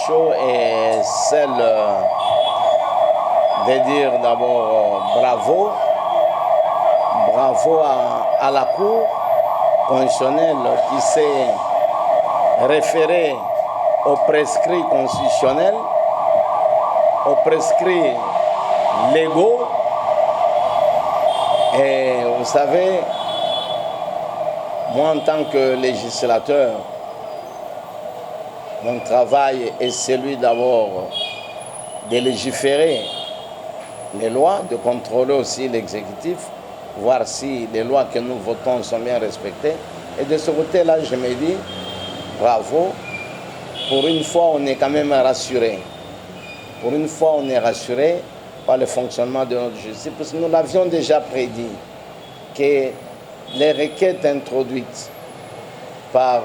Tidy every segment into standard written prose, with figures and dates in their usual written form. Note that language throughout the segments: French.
chaud est celle de dire d'abord bravo. Bravo à la Cour constitutionnelle qui s'est référée aux prescrits constitutionnels, aux prescrits légaux. Et vous savez, moi en tant que législateur, mon travail est celui d'abord de légiférer les lois, de contrôler aussi l'exécutif, voir si les lois que nous votons sont bien respectées. Et de ce côté-là, je me dis, bravo, pour une fois, on est quand même rassuré. Pour une fois, on est rassuré par le fonctionnement de notre justice, parce que nous l'avions déjà prédit, que les requêtes introduites par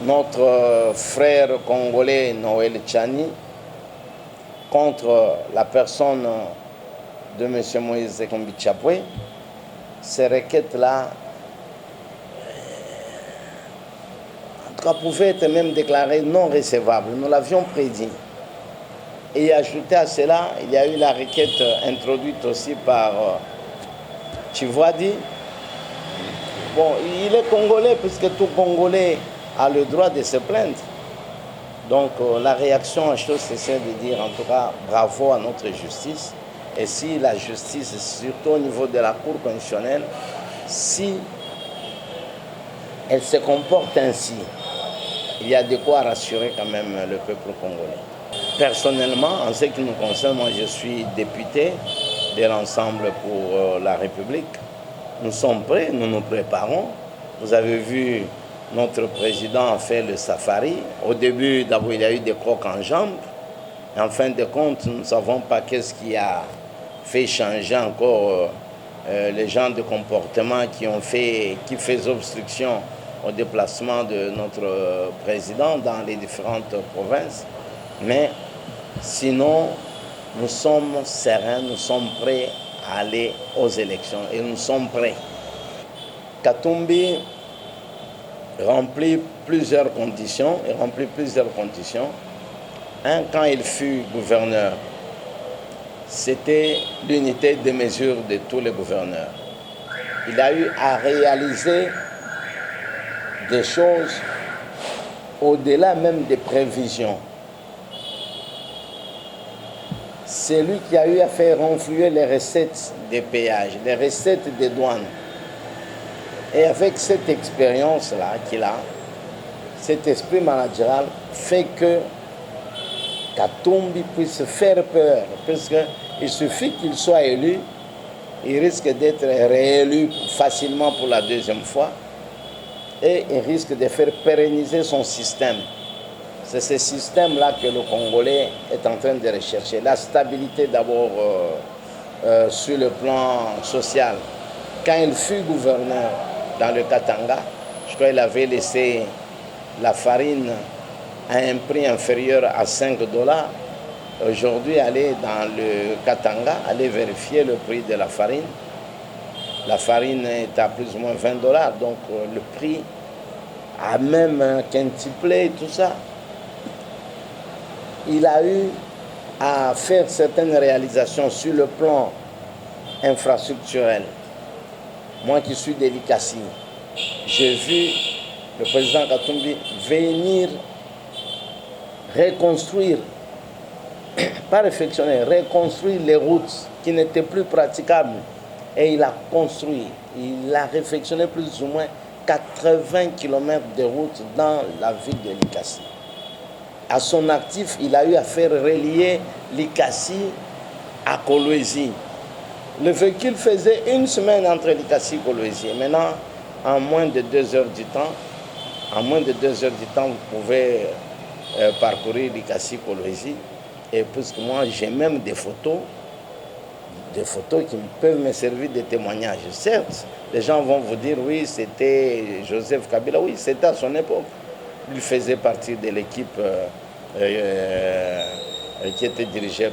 notre frère congolais Noël Tchani contre la personne de M. Moïse Kombi Tchapoué, ces requêtes-là, en tout cas, pouvaient être même déclarées non recevables. Nous l'avions prédit. Et ajouté à cela, il y a eu la requête introduite aussi par Tshisekedi. Bon, il est congolais, puisque tout Congolais a le droit de se plaindre. Donc la réaction à chose, c'est de dire en tout cas bravo à notre justice. Et si la justice, surtout au niveau de la Cour constitutionnelle, si elle se comporte ainsi, il y a de quoi rassurer quand même le peuple congolais. Personnellement, en ce qui nous concerne, moi je suis député de l'Ensemble pour la République. Nous sommes prêts, nous nous préparons. Vous avez vu, notre président a fait le safari. Au début, d'abord, il y a eu des crocs en jambes. En fin de compte, nous ne savons pas qu'est-ce qui a fait changer encore les gens de comportement qui faisaient obstruction au déplacement de notre président dans les différentes provinces. Mais sinon, nous sommes sereins, nous sommes prêts à aller aux élections et nous sommes prêts. Katumbi remplit plusieurs conditions. Quand il fut gouverneur, c'était l'unité de mesure de tous les gouverneurs. Il a eu à réaliser des choses au-delà même des prévisions. C'est lui qui a eu à faire renflouer les recettes des péages, les recettes des douanes. Et avec cette expérience-là qu'il a, cet esprit managérial fait que Katumbi puisse faire peur, parce qu'il suffit qu'il soit élu, il risque d'être réélu facilement pour la deuxième fois et il risque de faire pérenniser son système. C'est ce système-là que le Congolais est en train de rechercher. La stabilité d'abord sur le plan social. Quand il fut gouverneur dans le Katanga, je crois qu'il avait laissé la farine à un prix inférieur à 5 $. Aujourd'hui, aller dans le Katanga, aller vérifier le prix de la farine. La farine est à plus ou moins 20 $. Donc le prix a même quintuplé tout ça. Il a eu à faire certaines réalisations sur le plan infrastructurel. Moi qui suis de l'ICASI, j'ai vu le président Katumbi venir reconstruire, pas réflexionner, reconstruire les routes qui n'étaient plus praticables. Et il a construit, il a réflexionné plus ou moins 80 km de routes dans la ville de l'ICASI. À son actif, il a eu à faire relier l'ICASI à Kolwezi. Le véhicule faisait une semaine entre l'ICASI et Kolwezi. Maintenant, en moins de 2 heures du temps, vous pouvez parcourir l'ICASI Kolwezi. Et puisque moi, j'ai même des photos qui peuvent me servir de témoignage. Certes, les gens vont vous dire, oui, c'était Joseph Kabila. Oui, c'était à son époque. Il faisait partie de l'équipe qui était dirigée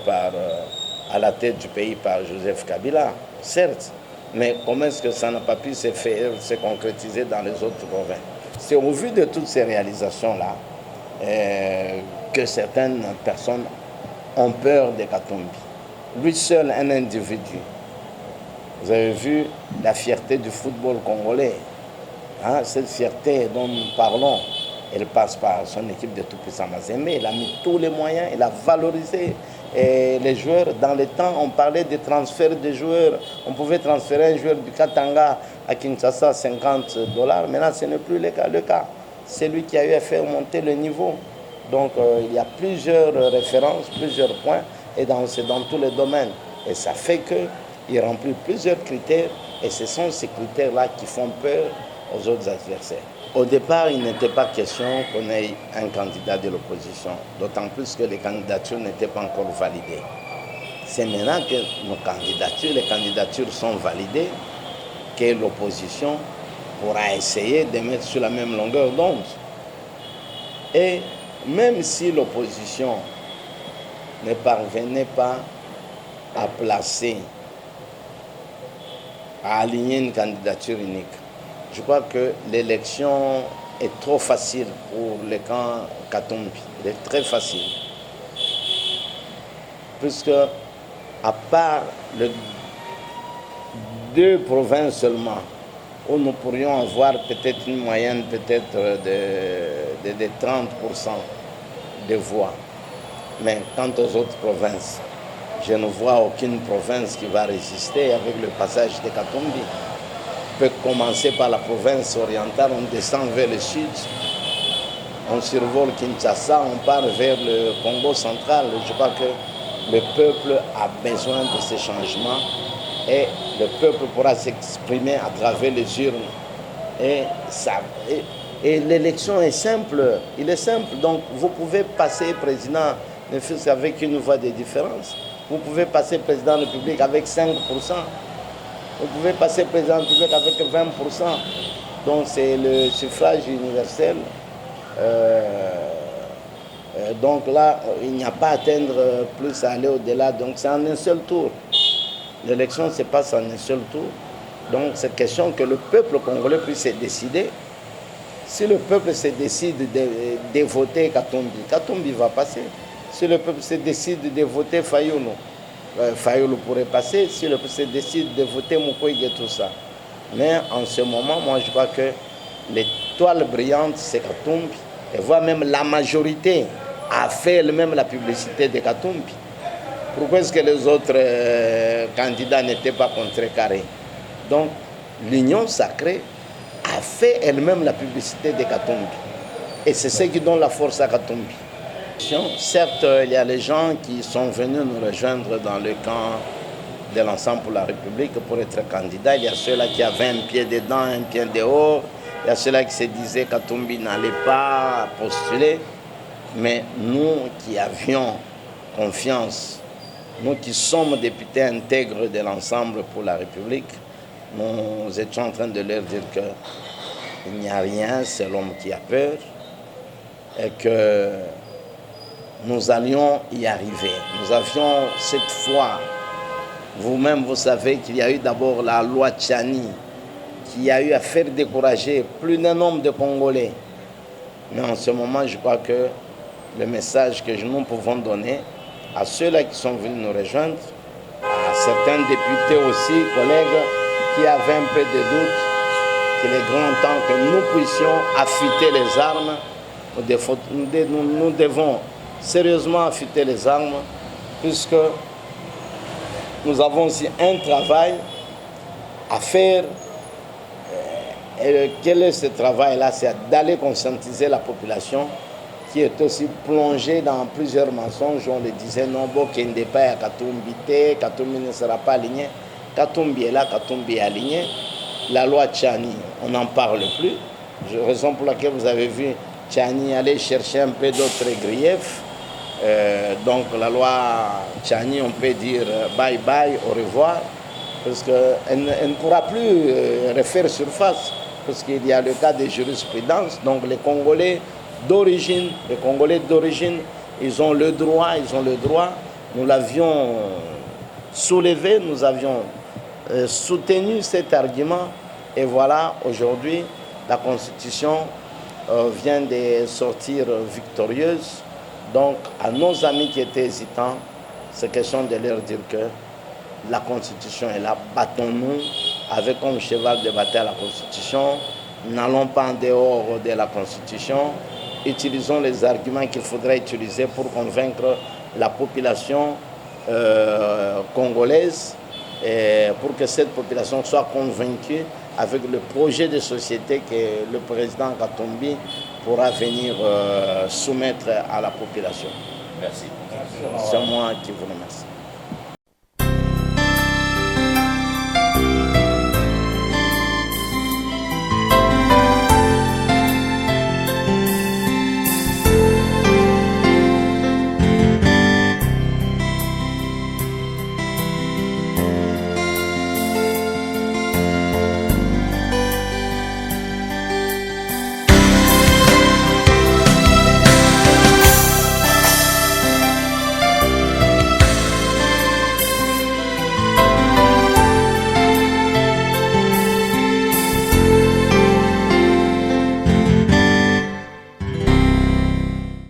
à la tête du pays par Joseph Kabila, certes. Mais comment est-ce que ça n'a pas pu se concrétiser dans les autres provinces? C'est au vu de toutes ces réalisations-là que certaines personnes ont peur de Katumbi. Lui seul, un individu. Vous avez vu la fierté du football congolais. Hein, cette fierté dont nous parlons, elle passe par son équipe de Tout-Puissant Mazembe. Il a mis tous les moyens, il a valorisé les joueurs. Dans le temps, on parlait de transfert de joueurs. On pouvait transférer un joueur du Katanga à Kinshasa à $50. Maintenant, ce n'est plus le cas. C'est lui qui a eu à faire monter le niveau. Donc, il y a plusieurs références, plusieurs points, et c'est dans tous les domaines. Et ça fait qu'il remplit plusieurs critères, et ce sont ces critères-là qui font peur aux autres adversaires. Au départ, il n'était pas question qu'on ait un candidat de l'opposition, d'autant plus que les candidatures n'étaient pas encore validées. C'est maintenant que les candidatures sont validées, que l'opposition pourra essayer de mettre sur la même longueur d'onde. Et même si l'opposition ne parvenait pas à placer, à aligner une candidature unique, je crois que l'élection est trop facile pour le camp Katumbi. Elle est très facile. Puisque, à part les 2 provinces seulement, où nous pourrions avoir peut-être une moyenne peut-être de 30% de voix. Mais quant aux autres provinces, je ne vois aucune province qui va résister avec le passage de Katumbi. On peut commencer par la province orientale, on descend vers le sud, on survole Kinshasa, on part vers le Congo central. Je crois que le peuple a besoin de ces changements et le peuple pourra s'exprimer à travers les urnes. Et l'élection est simple, il est simple. Donc vous pouvez passer président, ne fût-ce qu'avec une voix de différence. Vous pouvez passer président de la République avec 5%. Vous pouvez passer président de la République avec 20%. Donc c'est le suffrage universel. Donc là, il n'y a pas à atteindre plus, à aller au-delà. Donc c'est en un seul tour. L'élection se passe en un seul tour. Donc c'est question que le peuple congolais puisse se décider. Si le peuple se décide de voter Katumbi, Katumbi va passer. Si le peuple se décide de voter Fayoulou, Fayoulou pourrait passer. Si le peuple se décide de voter Mukwege, tout ça. Mais en ce moment, moi je crois que l'étoile brillante, c'est Katumbi. Et voire même la majorité a fait elle-même la publicité de Katumbi. Pourquoi est-ce que les autres candidats n'étaient pas contrecarrés? Donc, l'Union sacrée a fait elle-même la publicité de Katumbi. Et c'est ce qui donne la force à Katumbi. Certes, il y a les gens qui sont venus nous rejoindre dans le camp de l'Ensemble pour la République pour être candidats. Il y a ceux-là qui avaient un pied dedans, un pied dehors. Il y a ceux-là qui se disaient que Katumbi n'allait pas postuler. Mais nous qui avions confiance, nous qui sommes députés intègres de l'Ensemble pour la République, nous étions en train de leur dire qu'il n'y a rien, c'est l'homme qui a peur, et que nous allions y arriver. Nous avions cette foi. Vous-même, vous savez qu'il y a eu d'abord la loi Tchani, qui a eu à faire décourager plus d'un nombre de Congolais. Mais en ce moment, je crois que le message que nous pouvons donner à ceux-là qui sont venus nous rejoindre, à certains députés aussi, collègues, qui avaient un peu de doute, qu'il est grand temps que nous puissions affûter les armes. Nous devons sérieusement affûter les armes, puisque nous avons aussi un travail à faire. Et quel est ce travail-là? C'est d'aller conscientiser la population qui est aussi plongée dans plusieurs mensonges. On le disait, non, Bokende pas à Katumbi, Katumbi ne sera pas aligné. Katumbi est là, Katumbi est aligné. La loi Tchani, on n'en parle plus. Raison pour laquelle vous avez vu Tchani aller chercher un peu d'autres griefs. Donc la loi Tchani, on peut dire bye bye, au revoir, parce qu'elle ne pourra plus refaire surface, parce qu'il y a le cas de jurisprudence. Donc les Congolais d'origine, ils ont le droit, nous l'avions soulevé, nous avions soutenu cet argument, et voilà, aujourd'hui, la Constitution vient de sortir victorieuse. Donc, à nos amis qui étaient hésitants, c'est question de leur dire que la Constitution est là. Battons-nous avec comme cheval de bataille la Constitution. N'allons pas en dehors de la Constitution. Utilisons les arguments qu'il faudrait utiliser pour convaincre la population congolaise, et pour que cette population soit convaincue avec le projet de société que le président Katumbi pourra venir soumettre à la population. Merci. C'est moi qui vous remercie.